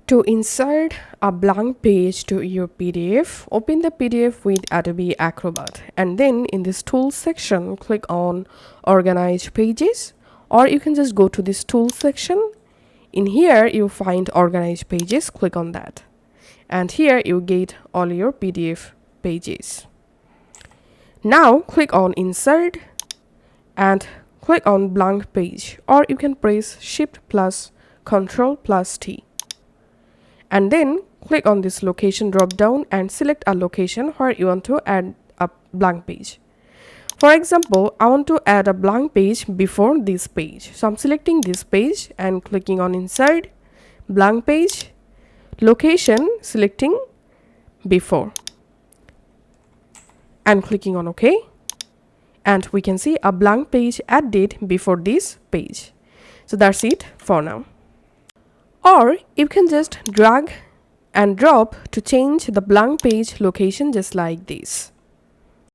To insert a blank page to your PDF, open the PDF with Adobe Acrobat and then in this tools section, click on Organize Pages, or you can just go to this tools section. In here, you find Organize Pages, click on that. And here you get all your PDF pages. Now click on Insert and click on Blank Page, or you can press Shift plus Control plus T. And then click on this location drop down and select a location where you want to add a blank page. For example, I want to add a blank page before this page. So I'm selecting this page and clicking on Insert, Blank Page, Location, selecting Before and clicking on OK. And we can see a blank page added before this page. So that's it for now. Or you can just drag and drop to change the blank page location just like this.